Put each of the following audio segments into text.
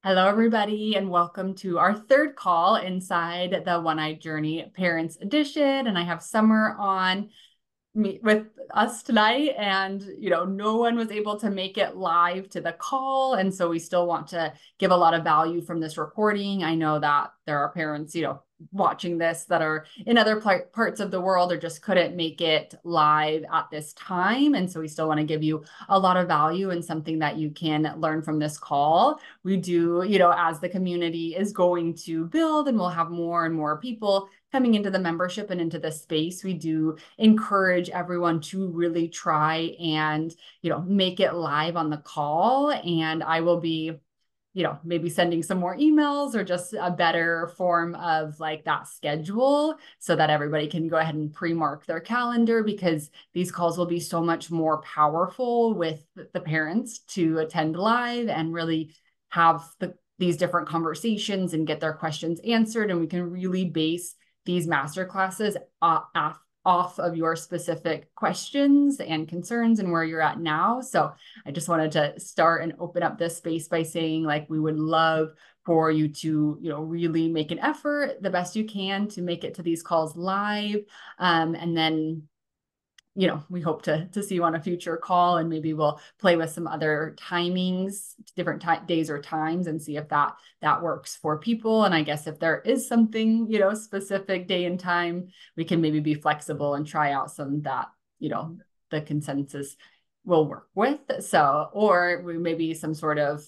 Hello, everybody, and welcome to our third call inside the One-Eyed Journey Parents Edition. And I have Summer on with us tonight, and no one was able to make it live to the call, and so we still want to give a lot of value from this recording. I know that there are parents watching this that are in other parts of the world or just couldn't make it live at this time, and so we still want to give you a lot of value and something that you can learn from this call. We do, as the community is going to build and we'll have more and more people coming into the membership and into the space, we do encourage everyone to really try and, make it live on the call. And I will be, maybe sending some more emails or just a better form of like that schedule so that everybody can go ahead and pre-mark their calendar, because these calls will be so much more powerful with the parents to attend live and really have these different conversations and get their questions answered. And we can really base these master classes off of your specific questions and concerns and where you're at now. So I just wanted to start and open up this space by saying, like, we would love for you to, really make an effort the best you can to make it to these calls live. And then we hope to see you on a future call, and maybe we'll play with some other timings, different days or times, and see if that works for people. And I guess if there is something, specific day and time, we can maybe be flexible and try out some that, the consensus will work with. So, or we maybe some sort of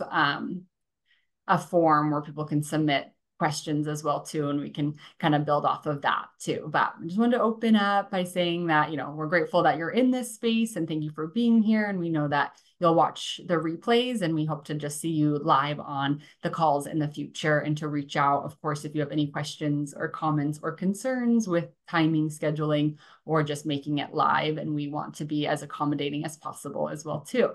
a form where people can submit questions as well too, and we can kind of build off of that too. But I just wanted to open up by saying that, we're grateful that you're in this space, and thank you for being here. And we know that you'll watch the replays, and we hope to just see you live on the calls in the future, and to reach out, of course, if you have any questions or comments or concerns with timing, scheduling, or just making it live. And we want to be as accommodating as possible as well too.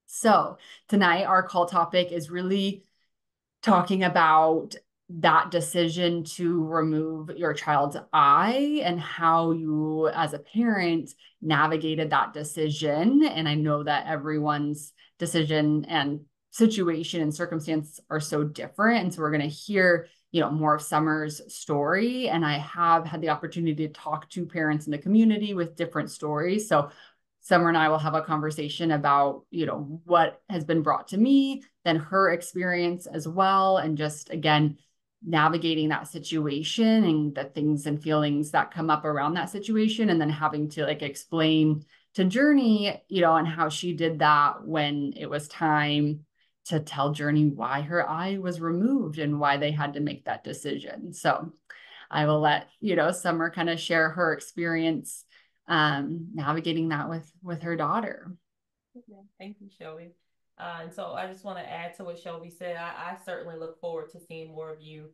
So tonight our call topic is really talking about that decision to remove your child's eye and how you, as a parent, navigated that decision. And I know that everyone's decision and situation and circumstance are so different. And so we're going to hear, more of Summer's story. And I have had the opportunity to talk to parents in the community with different stories. So Summer and I will have a conversation about, what has been brought to me, then her experience as well, and just, again, navigating that situation and the things and feelings that come up around that situation, and then having to explain to Journey, and how she did that when it was time to tell Journey why her eye was removed and why they had to make that decision. So I will let, Summer kind of share her experience navigating that with her daughter. Okay. Thank you, Shelby. And so I just want to add to what Shelby said. I certainly look forward to seeing more of you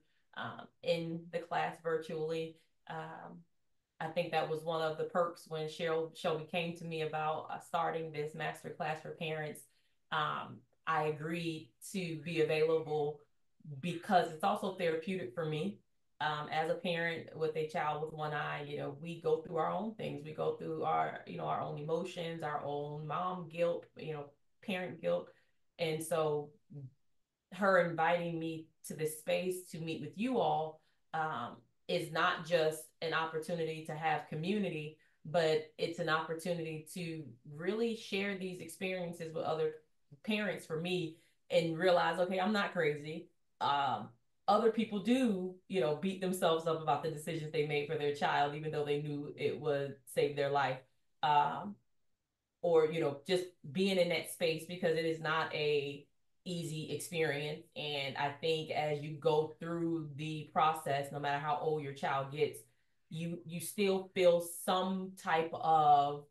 in the class virtually. Um, I think that was one of the perks when Shelby came to me about starting this master class for parents. I agreed to be available because it's also therapeutic for me. As a parent with a child with one eye, we go through our own things. We go through our own emotions, our own mom guilt, parent guilt. And so her inviting me to this space to meet with you all is not just an opportunity to have community, but it's an opportunity to really share these experiences with other parents for me and realize, okay, I'm not crazy. Other people do, beat themselves up about the decisions they made for their child, even though they knew it would save their life. Um, or, just being in that space, because it is not a easy experience. And I think as you go through the process, no matter how old your child gets, you still feel some type of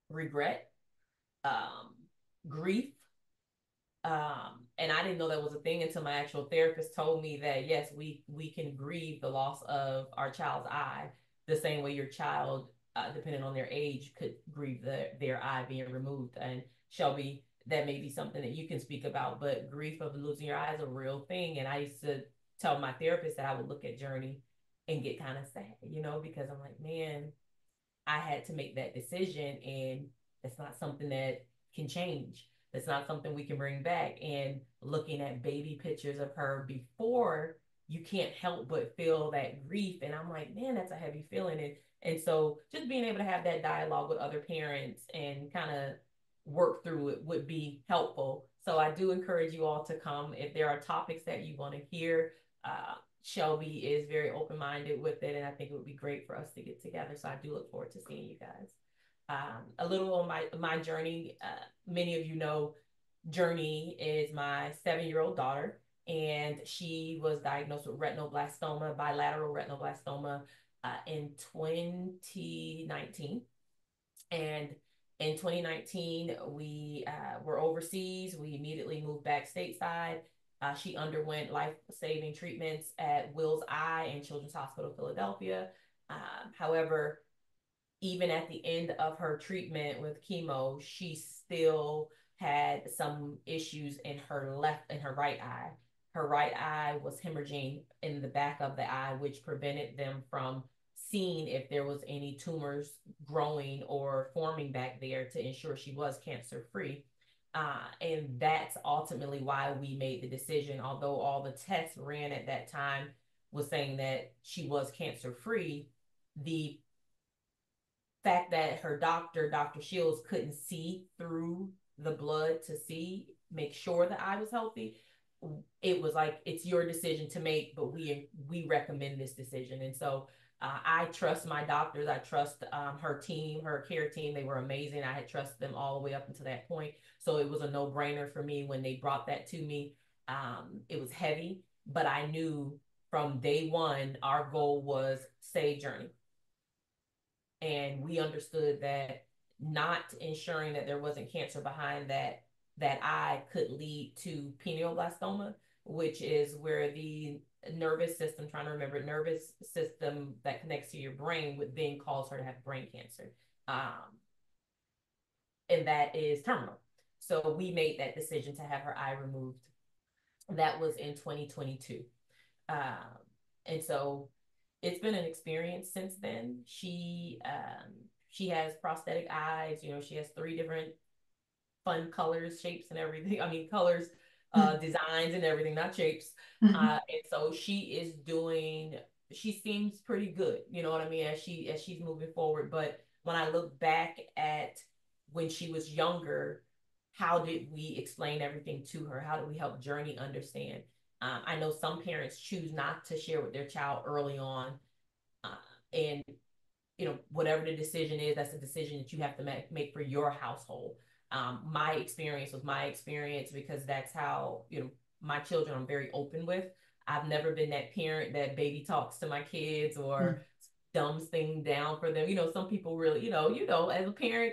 regret, um, grief. And I didn't know that was a thing until my actual therapist told me that yes, we can grieve the loss of our child's eye the same way your child, depending on their age, could grieve their eye being removed. And Shelby, that may be something that you can speak about, but grief of losing your eye is a real thing. And I used to tell my therapist that I would look at Journey and get kind of sad, because I'm like, man, I had to make that decision, and it's not something that can change. It's not something we can bring back. And looking at baby pictures of her before, you can't help but feel that grief. And I'm like, man, that's a heavy feeling. And so just being able to have that dialogue with other parents and kind of work through it would be helpful. So I do encourage you all to come if there are topics that you want to hear. Shelby is very open minded with it, and I think it would be great for us to get together. So I do look forward to seeing you guys. A little on my journey. Many of you know Journey is my 7-year-old daughter, and she was diagnosed with retinoblastoma, bilateral retinoblastoma, in 2019. And in 2019, we were overseas. We immediately moved back stateside. She underwent life-saving treatments at Wills Eye and Children's Hospital Philadelphia. However, even at the end of her treatment with chemo, she still had some issues in her right eye. Her right eye was hemorrhaging in the back of the eye, which prevented them from seeing if there was any tumors growing or forming back there to ensure she was cancer free. And that's ultimately why we made the decision, although all the tests ran at that time was saying that she was cancer free, the fact that her doctor, Dr. Shields, couldn't see through the blood to make sure the eye was healthy. It was like, it's your decision to make, but we recommend this decision. And so I trust my doctors. I trust her team, her care team. They were amazing. I had trusted them all the way up until that point. So it was a no-brainer for me when they brought that to me. It was heavy, but I knew from day one, our goal was save Journey. And we understood that not ensuring that there wasn't cancer behind that eye could lead to pineoblastoma, which is where the nervous system, trying to remember, nervous system that connects to your brain would then cause her to have brain cancer. And that is terminal. So we made that decision to have her eye removed. That was in 2022. And so it's been an experience since then. She has prosthetic eyes. You know, she has 3 different fun colors, shapes, and everything. I mean, colors, designs, and everything, not shapes. And so she seems pretty good. You know what I mean? As she's moving forward. But when I look back at when she was younger, how did we explain everything to her? How do we help Journey understand? I know some parents choose not to share with their child early on, and whatever the decision is, that's a decision that you have to make for your household. My experience was my experience because that's how my children I'm very open with. I've never been that parent that baby talks to my kids or dumbs things down for them. Some people really, as a parent,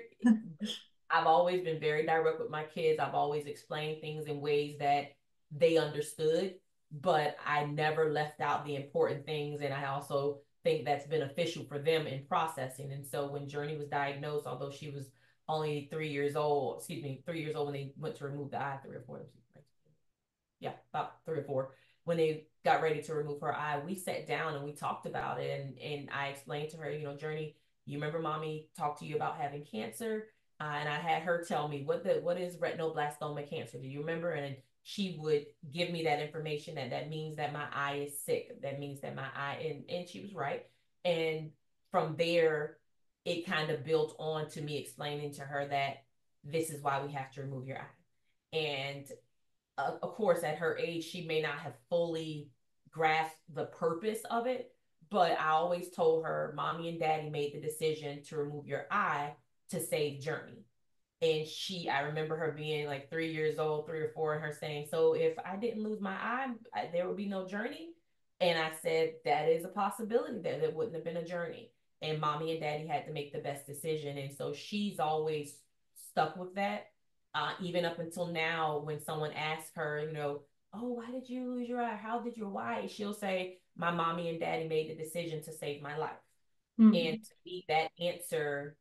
I've always been very direct with my kids. I've always explained things in ways that they understood, but I never left out the important things. And I also think that's beneficial for them in processing. And so when Journey was diagnosed, although she was only 3 years old, 3 years old when they went to remove the eye, 3 or 4, yeah, about 3 or 4, when they got ready to remove her eye, we sat down and we talked about it. And I explained to her, Journey, you remember mommy talked to you about having cancer? And I had her tell me what is retinoblastoma cancer. Do you remember? And she would give me that information that means that my eye is sick. That means that my eye, and she was right. And from there, it kind of built on to me explaining to her that this is why we have to remove your eye. And of course, at her age, she may not have fully grasped the purpose of it, but I always told her, mommy and daddy made the decision to remove your eye to save Journey. And I remember her being like 3 years old, 3 or 4, and her saying, so if I didn't lose my eye, there would be no Journey. And I said, that is a possibility that it wouldn't have been a Journey. And mommy and daddy had to make the best decision. And so she's always stuck with that. Even up until now, when someone asks her, oh, why did you lose your eye? How did why? She'll say, my mommy and daddy made the decision to save my life. Mm-hmm. And to me, that answer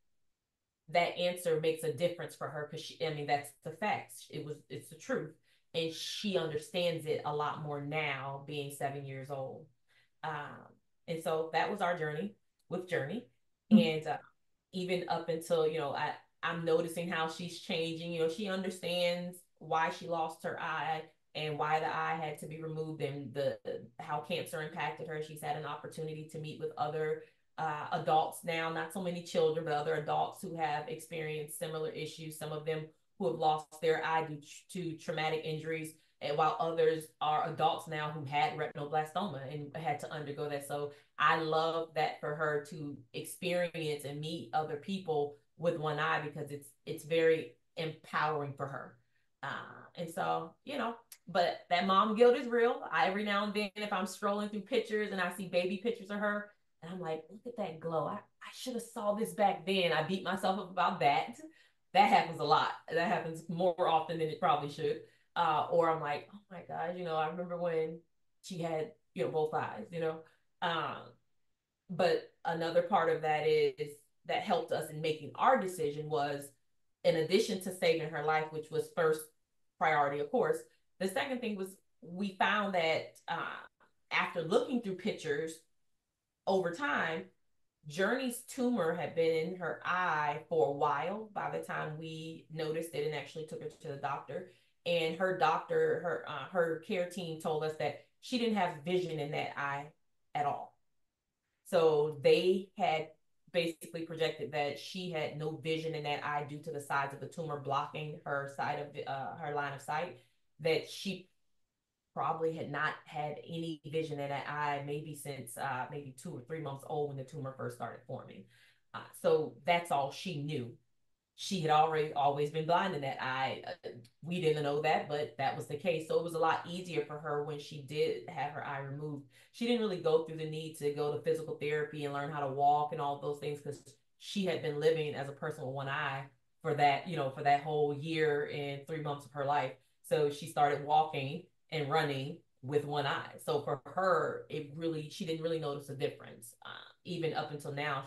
makes a difference for her because that's the facts. It's the truth. And she understands it a lot more now being 7 years old. And so that was our journey with Journey. Mm-hmm. And even up until, I'm noticing how she's changing. You know, she understands why she lost her eye and why the eye had to be removed and the how cancer impacted her. She's had an opportunity to meet with other adults now, not so many children, but other adults who have experienced similar issues. Some of them who have lost their eye due to traumatic injuries, and while others are adults now who had retinoblastoma and had to undergo that. So I love that for her to experience and meet other people with one eye, because it's very empowering for her. And so, you know, but that mom guilt is real. I every now and then, if I'm scrolling through pictures and I see baby pictures of her, and I'm like, look at that glow. I should have saw this back then. I beat myself up about that. That happens a lot. That happens more often than it probably should. Or I'm like, oh my God, you know, I remember when she had, you know, both eyes, you know. Um, but another part of that is that helped us in making our decision was, in addition to saving her life, which was first priority, of course, the second thing was we found that after looking through pictures over time, Journey's tumor had been in her eye for a while by the time we noticed it and actually took her to the doctor. And her doctor, her care team told us that she didn't have vision in that eye at all. So they had basically projected that she had no vision in that eye due to the size of the tumor blocking her side of her line of sight. That she probably had not had any vision in that eye maybe since maybe 2 or 3 months old when the tumor first started forming. So that's all she knew. She had already always been blind in that eye. We didn't know that, but that was the case. So it was a lot easier for her when she did have her eye removed. She didn't really go through the need to go to physical therapy and learn how to walk and all those things, because she had been living as a person with one eye for that, you know, for that whole year and 3 months of her life. So she started walking and running with one eye. So for her, she didn't really notice a difference. Even up until now,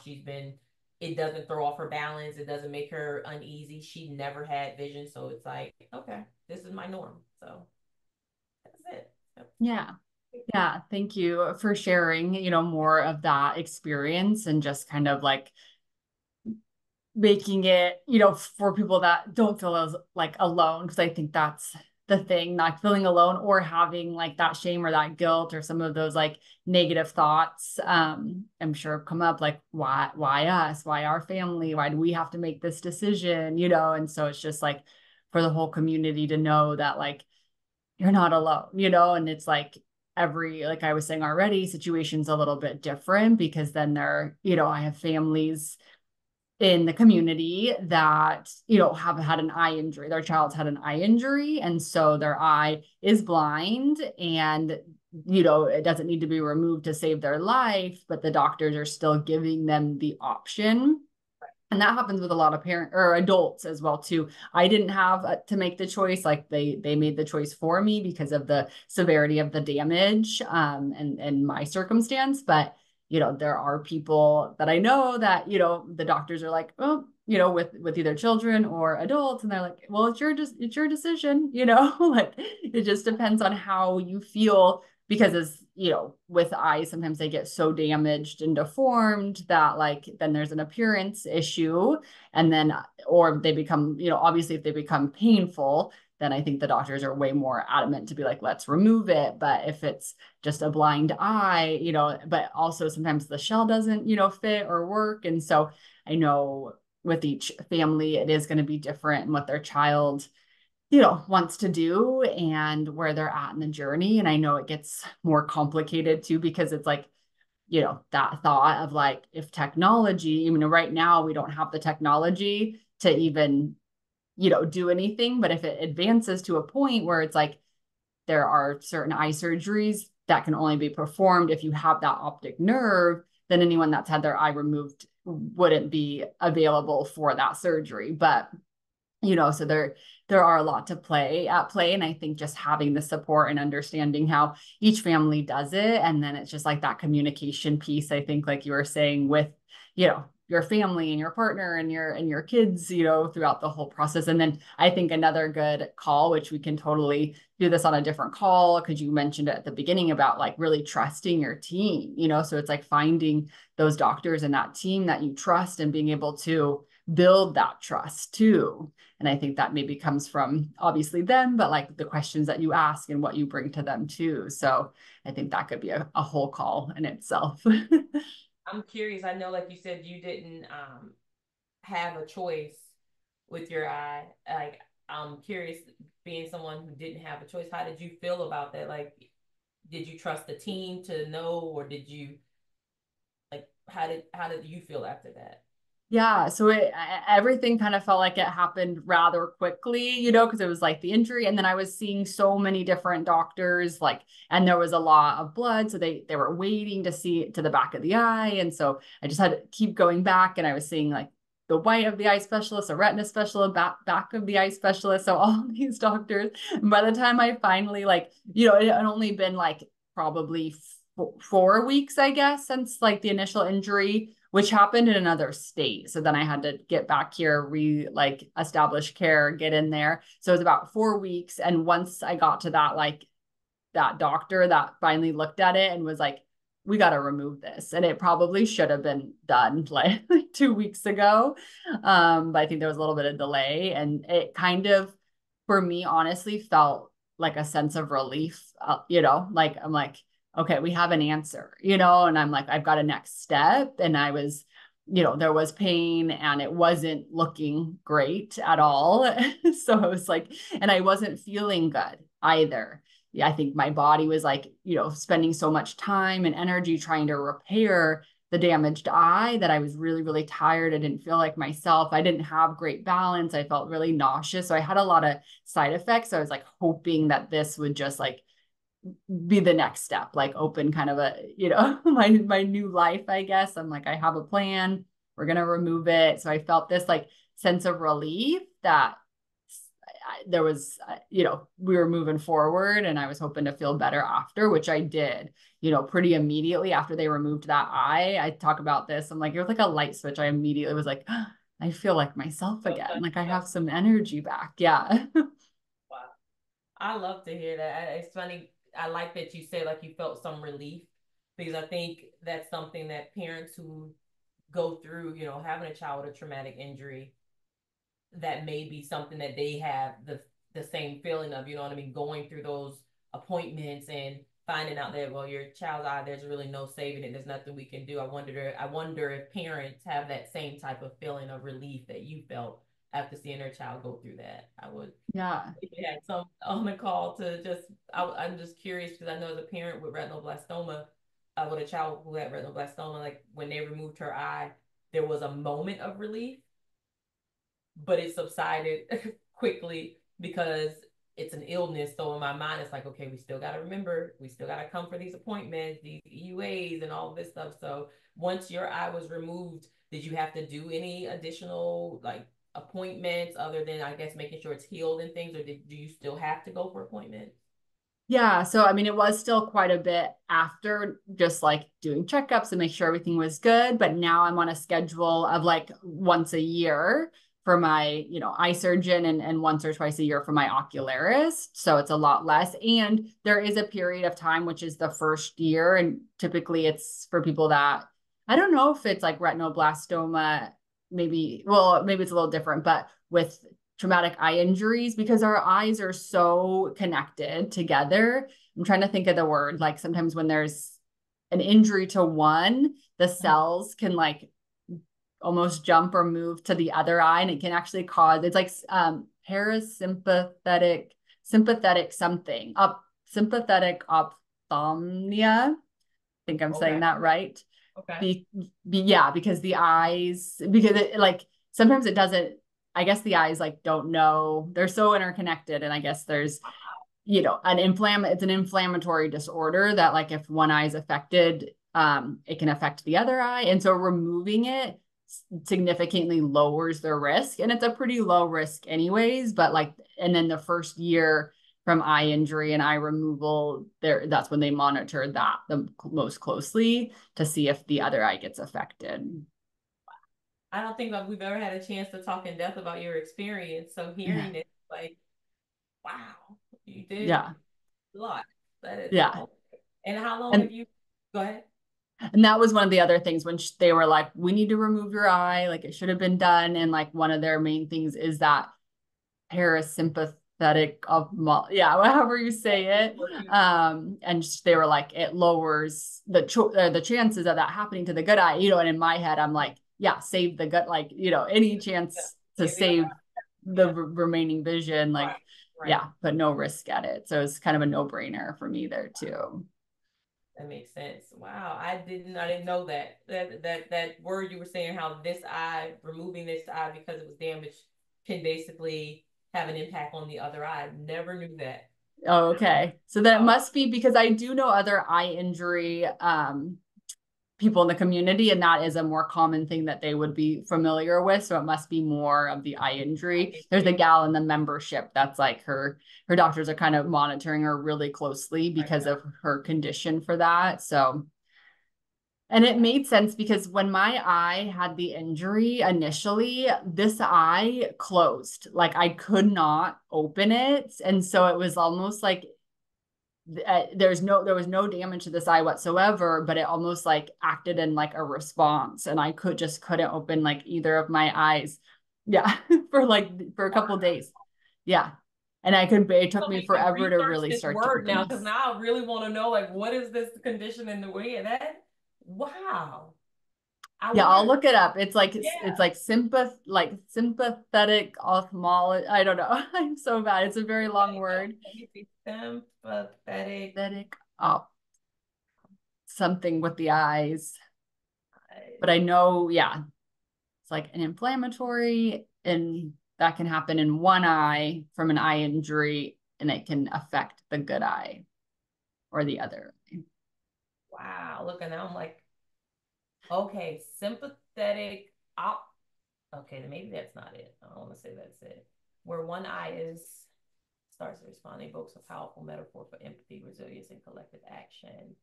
it doesn't throw off her balance. It doesn't make her uneasy. She never had vision. So it's like, okay, this is my norm. So that's it. Yep. Yeah. Yeah. Thank you for sharing, more of that experience and just kind of like making it, for people that don't feel as like alone. Cause I think that's the thing, not feeling alone or having like that shame or that guilt or some of those like negative thoughts. I'm sure come up like, why us? Why our family? Why do we have to make this decision? And so it's just like for the whole community to know that like, you're not alone, and it's like like I was saying already, situation's a little bit different because then I have families in the community that, have had an eye injury. Their child's had an eye injury. And so their eye is blind and, it doesn't need to be removed to save their life, but the doctors are still giving them the option. And that happens with a lot of parents or adults as well too. I didn't have to make the choice. Like they made the choice for me because of the severity of the damage and my circumstance. But there are people that I know that the doctors are like, oh, with either children or adults, and they're like, well, it's your decision. Like it just depends on how you feel, because as with eyes, sometimes they get so damaged and deformed that like then there's an appearance issue, and then or they become, obviously if they become painful, then I think the doctors are way more adamant to be like, let's remove it. But if it's just a blind eye, but also sometimes the shell doesn't, fit or work. And so I know with each family, it is going to be different in what their child wants to do and where they're at in the journey. And I know it gets more complicated too, because it's like, that thought of like, if technology, right now we don't have the technology to even, do anything. But if it advances to a point where it's like, there are certain eye surgeries that can only be performed if you have that optic nerve, then anyone that's had their eye removed wouldn't be available for that surgery. But so there are a lot to play. And I think just having the support and understanding how each family does it. And then it's just like that communication piece, I think, like you were saying, with, your family and your partner and your kids, throughout the whole process. And then I think another good call, which we can totally do this on a different call, because you mentioned it at the beginning about like really trusting your team, so it's like finding those doctors and that team that you trust and being able to build that trust too. And I think that maybe comes from obviously them, but like the questions that you ask and what you bring to them too. So I think that could be a whole call in itself. I'm curious. I know, like you said, you didn't have a choice with your eye. Like, I'm curious, being someone who didn't have a choice, how did you feel about that? Like, did you trust the team to know, or did you like how did you feel after that? Yeah, so everything kind of felt like it happened rather quickly, because it was like the injury, and then I was seeing so many different doctors, like, and there was a lot of blood, so they were waiting to see to the back of the eye, and so I just had to keep going back, and I was seeing like the white of the eye specialist, a retina specialist, back of the eye specialist, so all these doctors. And by the time I finally like, it had only been like probably 4 weeks, I guess, since like the initial injury, which happened in another state. So then I had to get back here, like establish care, get in there. So it was about 4 weeks. And once I got to that, like that doctor that finally looked at it and was like, we got to remove this. And it probably should have been done like 2 weeks ago. But I think there was a little bit of delay. And it kind of, for me, honestly, felt like a sense of relief, like I'm like, okay, we have an answer, and I'm like, I've got a next step. And I was, there was pain and it wasn't looking great at all. So I was like, and I wasn't feeling good either. Yeah, I think my body was like, spending so much time and energy trying to repair the damaged eye that I was really, really tired. I didn't feel like myself. I didn't have great balance. I felt really nauseous. So I had a lot of side effects. So I was like hoping that this would just like be the next step, like open kind of a, my new life, I guess. I'm like, I have a plan. We're gonna remove it. So I felt this like sense of relief that there was, we were moving forward, and I was hoping to feel better after, which I did, pretty immediately after they removed that eye. I talk about this. I'm like, it was like a light switch. I immediately was like, oh, I feel like myself Felt again. like Like I yourself. have some energy back. Yeah. Wow. I love to hear that. It's funny. I like that you said like you felt some relief, because I think that's something that parents who go through, having a child with a traumatic injury, that may be something that they have the same feeling of, you know what I mean, going through those appointments and finding out that, well, your child's eye, there's really no saving it, there's nothing we can do. I wonder if parents have that same type of feeling of relief that you felt after seeing their child go through that. I would, Yeah. if you had some on the call to just, I'm just curious, because I know as a parent with retinoblastoma, with a child who had retinoblastoma, like when they removed her eye, there was a moment of relief, but it subsided quickly because it's an illness. So in my mind, it's like, okay, we still got to remember, we still got to come for these appointments, these EUAs, and all this stuff. So once your eye was removed, did you have to do any additional like appointments other than, I guess, making sure it's healed and things, or do you still have to go for appointments? Yeah. So, I mean, it was still quite a bit after just like doing checkups and make sure everything was good. But now I'm on a schedule of like once a year for my, eye surgeon, and once or twice a year for my ocularist. So it's a lot less. And there is a period of time, which is the first year. And typically it's for people that, I don't know if it's like retinoblastoma, maybe it's a little different, but with traumatic eye injuries, because our eyes are so connected together. I'm trying to think of the word. Like sometimes when there's an injury to one, the cells can like almost jump or move to the other eye, and it can actually cause, it's like parasympathetic, sympathetic something, sympathetic ophthalmia. I think I'm saying Okay. that right. Okay. Yeah, because the eyes, because it like sometimes it doesn't, I guess the eyes like don't know, they're so interconnected. And I guess there's, it's an inflammatory disorder that like if one eye is affected, it can affect the other eye. And so removing it significantly lowers the risk. And it's a pretty low risk anyways, but like, and then the first year from eye injury and eye removal, that's when they monitor that the most closely to see if the other eye gets affected. I don't think that we've ever had a chance to talk in depth about your experience. So Yeah. hearing it, like, wow, you did Yeah. a lot. That is, Yeah. oh. And how long have And you, go ahead. And that was one of the other things when they were like, we need to remove your eye, like it should have been done. And like one of their main things is that parasympathetic of yeah, however you say it. And they were like, it lowers the chances of that happening to the good eye, and in my head, I'm like, yeah, save the gut, like, any chance to save the remaining vision, like, yeah, but no risk at it. So it's kind of a no-brainer for me there too. That makes sense. Wow, I didn't know that word you were saying, how this eye, removing this eye because it was damaged, can basically have an impact on the other eye. Never knew that. Oh, okay. So then it must be because I do know other eye injury people in the community, and that is a more common thing that they would be familiar with. So it must be more of the eye injury. There's a gal in the membership that's like her doctors are kind of monitoring her really closely because of her condition for that. So, and it made sense because when my eye had the injury initially, this eye closed. Like I could not open it. And so it was almost like there was no damage to this eye whatsoever, but it almost like acted in like a response, and I couldn't open like either of my eyes. Yeah, for a couple of days. Yeah, and it took me forever to really This start to word open now, this. because now I really want to know, like, what is this condition in the way of that? Wow. I Yeah, wonder. I'll look it up. It's like Yeah. sympathetic ophthalmology. I don't know. I'm so bad. It's a very long word. Let me see. Sympathetic. Sympathetic op something with the eyes. But I know, yeah, it's like an inflammatory, and that can happen in one eye from an eye injury, and it can affect the good eye or the other. Wow. Look, and now I'm like, okay, sympathetic op. Okay, then maybe that's not it. I don't want to say that's it. Where one eye is starts to respond, evokes a powerful metaphor for empathy, resilience, and collective action.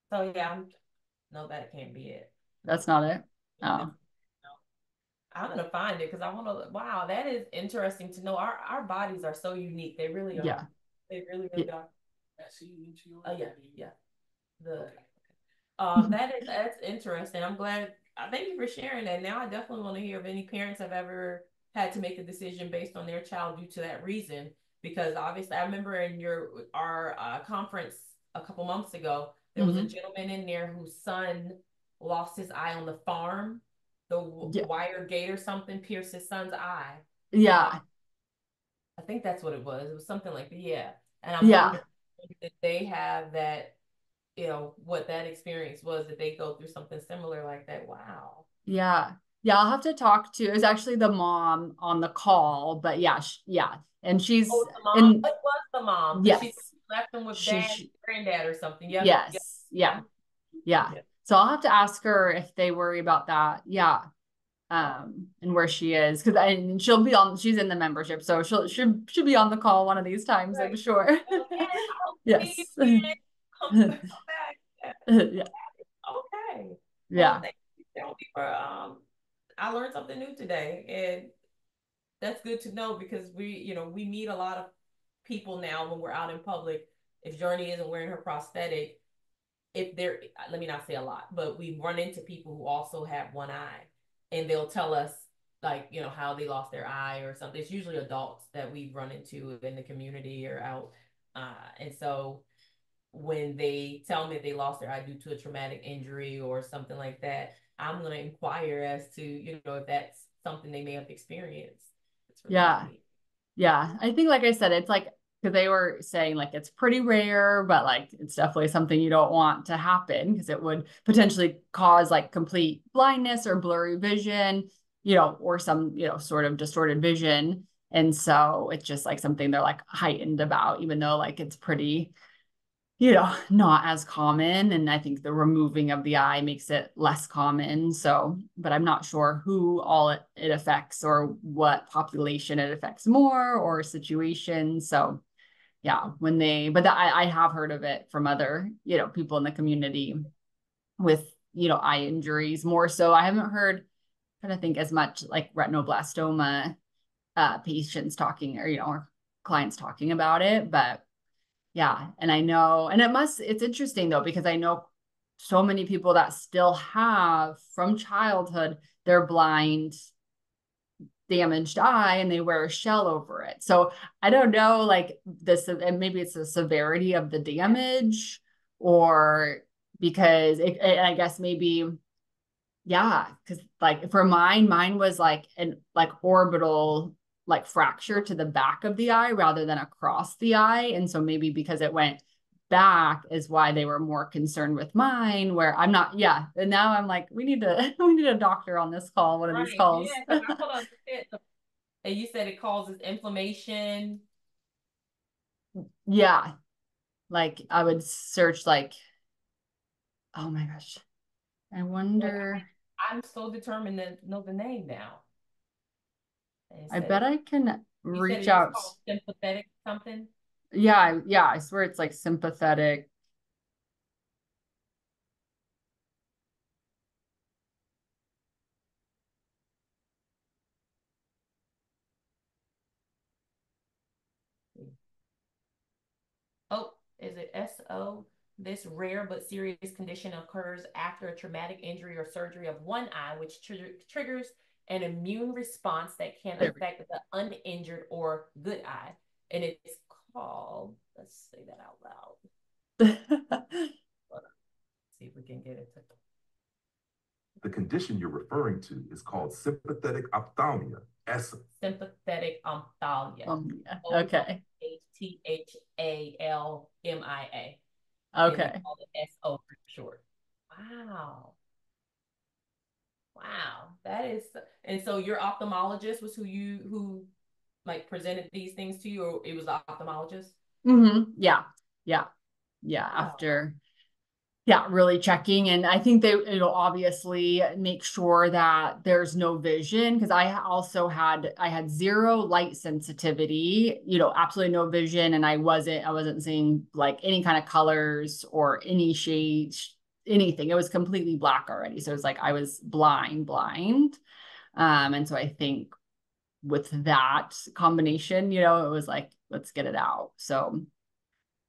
So yeah, no, that can't be it. That's not it. Oh, I'm gonna find it because I want to. Wow, that is interesting to know. Our bodies are so unique. They really are. yeah. They really, Yeah. really are. Oh yeah, yeah. The that's interesting. I'm glad. Thank you for sharing that. Now I definitely want to hear if any parents have ever had to make a decision based on their child due to that reason. Because obviously, I remember in our conference a couple months ago, there was a gentleman in there whose son lost his eye on the farm. The Yeah. wire gate or something pierced his son's eye. Yeah. I think that's what it was. It was something like that. Yeah. And I'm Yeah. wondering if they have that, what that experience was, that they go through something similar like that. Wow. Yeah. Yeah. I'll have to talk to, it was actually the mom on the call, but yeah. Yeah. And Oh, she's it's the mom. in, It was the mom because she yes. left him with She, dad, she, granddad, or something. Yep. Yep. yes. Yeah. Yeah. Yep. So I'll have to ask her if they worry about that. Yeah. Oh, And where she is, because she's in the membership, so should be on the call one of these times, I'm right. sure. Okay. I'll see you Yes. again. Come back. Yeah. Okay. Well, Yeah. thank you, Shelby, for I learned something new today, and that's good to know because we meet a lot of people now when we're out in public. If Journey isn't wearing her prosthetic, if they're let me not say a lot, but we run into people who also have one eye, and they'll tell us, like, how they lost their eye or something. It's usually adults that we run into in the community or out, and so when they tell me they lost their eye due to a traumatic injury or something like that, I'm going to inquire as to, if that's something they may have experienced. It's really Yeah. unique. Yeah. I think, like I said, it's like, because they were saying like it's pretty rare, but like it's definitely something you don't want to happen because it would potentially cause like complete blindness or blurry vision, or some, sort of distorted vision. And so it's just like something they're like heightened about, even though like it's pretty, not as common. And I think the removing of the eye makes it less common. So, but I'm not sure who all it affects or what population it affects more or situation. So, yeah, I have heard of it from other, people in the community with, eye injuries more so. I haven't heard, kind of think as much like retinoblastoma patients talking or, or clients talking about it, but Yeah. And I know, and it's interesting though, because I know so many people that still have from childhood, they're blind, damaged eye, and they wear a shell over it. So I don't know, like this, and maybe it's the severity of the damage, or because I guess maybe, yeah, because like for mine was like an like orbital like fracture to the back of the eye rather than across the eye. And so maybe because it went back is why they were more concerned with mine, where I'm not, yeah. And now I'm like, we need to we need a doctor on this call, one of these Right. calls. Yeah, because I don't understand. And you said it causes inflammation. Yeah. Like I would search like, oh my gosh. I Like wonder, I'm so determined to know the name now. And it I said bet I can you said reach it was out. called sympathetic something. Yeah, yeah, I swear it's like sympathetic. Oh, is it SO? This rare but serious condition occurs after a traumatic injury or surgery of one eye, which triggers an immune response that can There we affect the uninjured or good eye. And it's called, let's say that out loud. go. Let's see if we can get it to The condition you're referring to is called sympathetic ophthalmia, ESSA. sympathetic ophthalmia. Yeah. O Okay. H-T-H-A-L-M-I-A. And they Okay. call it SO for short. Wow. Wow. That is, and so your ophthalmologist was who like presented these things to you, or it was the ophthalmologist? Yeah. Yeah. Yeah. Wow. After, yeah, really checking. And I think they, obviously make sure that there's no vision, because I had zero light sensitivity, absolutely no vision. And I wasn't seeing like any kind of colors or any shades, anything. It was completely black already. So it was like I was blind. And so I think with that combination, it was like, let's get it out. So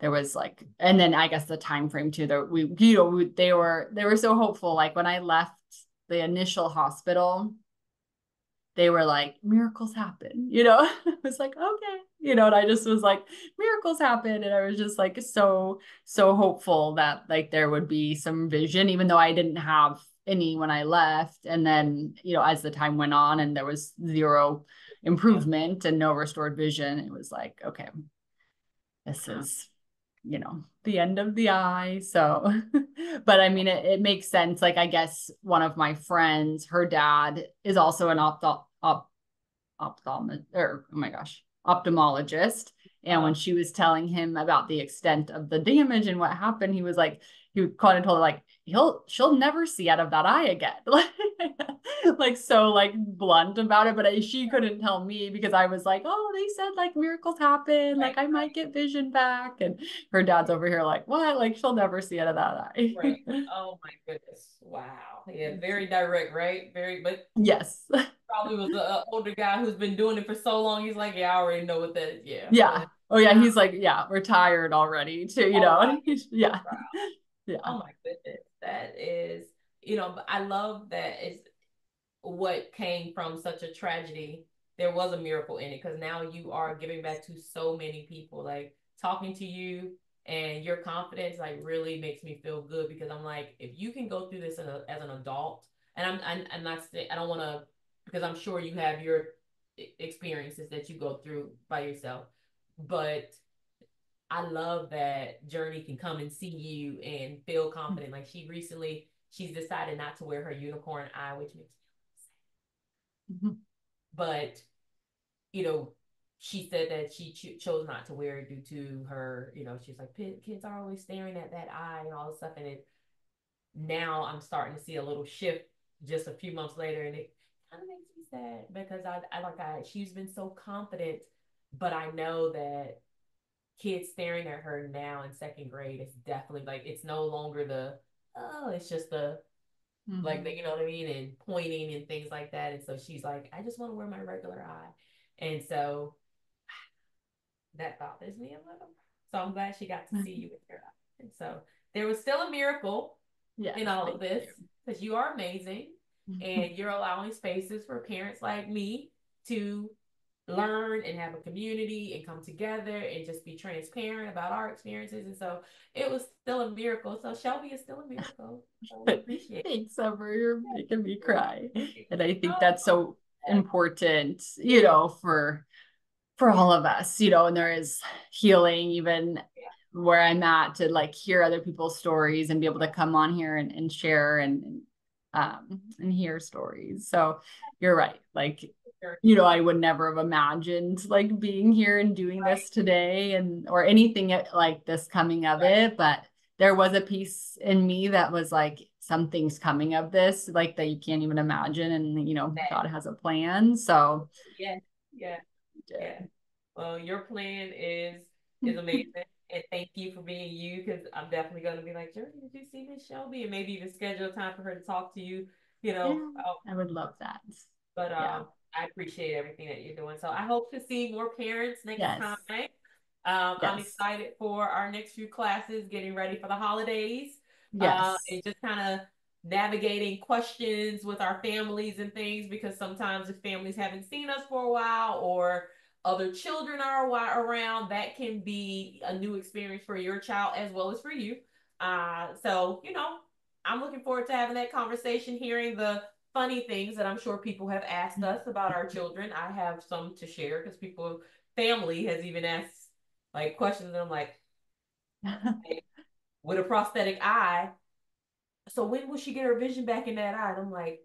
there was like, and then I guess the time frame too, that they were so hopeful. Like when I left the initial hospital, they were like, miracles happen, I was like, okay, and I just was like, miracles happen. And I was just like, so hopeful that like there would be some vision, even though I didn't have any when I left. And then, as the time went on and there was zero Yeah. improvement and no restored vision, it was like, okay, this is, the end of the eye. So, but I mean, it makes sense. Like, I guess one of my friends, her dad is also an or oh my gosh, ophthalmologist. And when she was telling him about the extent of the damage and what happened, he was like, he kind of told her like, she'll never see out of that eye again. Like so like blunt about it. But she couldn't tell me because I was like, oh, they said like miracles happen. Like Right, I might get vision back. And her dad's over here like, what? Like she'll never see out of that eye. right. Oh my goodness. Wow. Yeah, very direct, right? Very, but Yes. probably was an older guy who's been doing it for so long. He's like, yeah, I already know what that is. Yeah, Yeah. but Oh yeah. wow. He's like, yeah, retired already too, Oh wow. yeah. Wow. Yeah. Oh my goodness. That is, but I love that it's what came from such a tragedy. There was a miracle in it because now you are giving back to so many people. Like talking to you and your confidence like really makes me feel good because I'm like, if you can go through this as an adult, and I'm not saying I don't want to because I'm sure you have your experiences that you go through by yourself, but I love that Journey can come and see you and feel confident. Like she's decided not to wear her unicorn eye, which makes me Mhm. but you know, she said that she chose not to wear it due to her, she's like, kids are always staring at that eye and all this stuff. And now I'm starting to see a little shift just a few months later. And it kind of makes me sad because she's been so confident, but I know that kids staring at her now in second grade is definitely like, it's no longer it's just like Mhm. you know what I mean, and pointing and things like that. And so she's like, I just want to wear my regular eye. And so that bothers me a little. So I'm glad she got to see you with your eyes. And so there was still a miracle in all of this because you are amazing and you're allowing spaces for parents like me to learn and have a community and come together and just be transparent about our experiences. And so it was still a miracle. So Shelby is still a miracle. So we appreciate it. Thanks, Summer. You're making me cry. And I think Oh, that's so important, you know, for all of us, you know, and there is healing even where I'm at to like hear other people's stories and be able to come on here and share and hear stories. So you're right. Like, you know, I would never have imagined like being here and doing this today and or anything like this coming of it. But there was a piece in me that was like, something's coming of this, like that you can't even imagine. And, you know, God has a plan. So yeah, yeah. Yeah. Well, your plan is amazing. And thank you for being you because I'm definitely going to be like, Journey, did you see Miss Shelby? And maybe even schedule a time for her to talk to you, you know. I would love that. But I appreciate everything that you're doing. So I hope to see more parents next time. I'm excited for our next few classes, getting ready for the holidays. And just kind of navigating questions with our families and things because sometimes if families haven't seen us for a while or other children are around, that can be a new experience for your child as well as for you. So, you know, I'm looking forward to having that conversation, hearing the funny things that I'm sure people have asked us about our children. I have some to share because family has even asked like questions and I'm like, hey, with a prosthetic eye, so when will she get her vision back in that eye? And I'm like,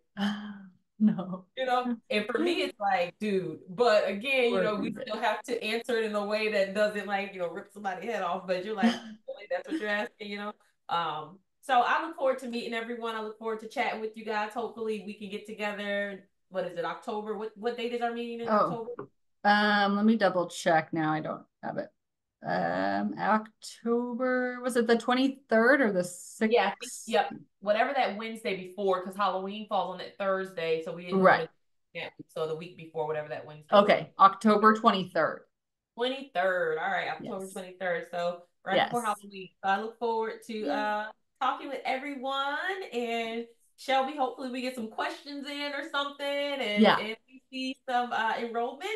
no. You know, and for me, it's like, dude, but again, you know, we still have to answer it in a way that doesn't like, you know, rip somebody's head off, but you're like, really, that's what you're asking, you know? So I look forward to meeting everyone. I look forward to chatting with you guys. Hopefully we can get together. What is it, October? What date is our meeting in October? Let me double check now. I don't have it. October, was it the 23rd or the 6th? Yeah, yep. Whatever that Wednesday before, because Halloween falls on that Thursday, so we didn't want to, so the week before, whatever that Wednesday. Okay, October 23rd. 23rd. All right, October 23rd. So right before Halloween. So I look forward to talking with everyone and Shelby. Hopefully we get some questions in or something and we see some enrollment.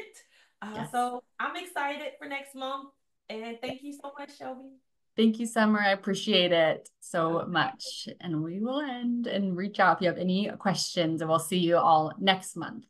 So I'm excited for next month. And thank you so much, Shelby. Thank you, Summer. I appreciate it so much. And we will end and reach out if you have any questions, and we'll see you all next month.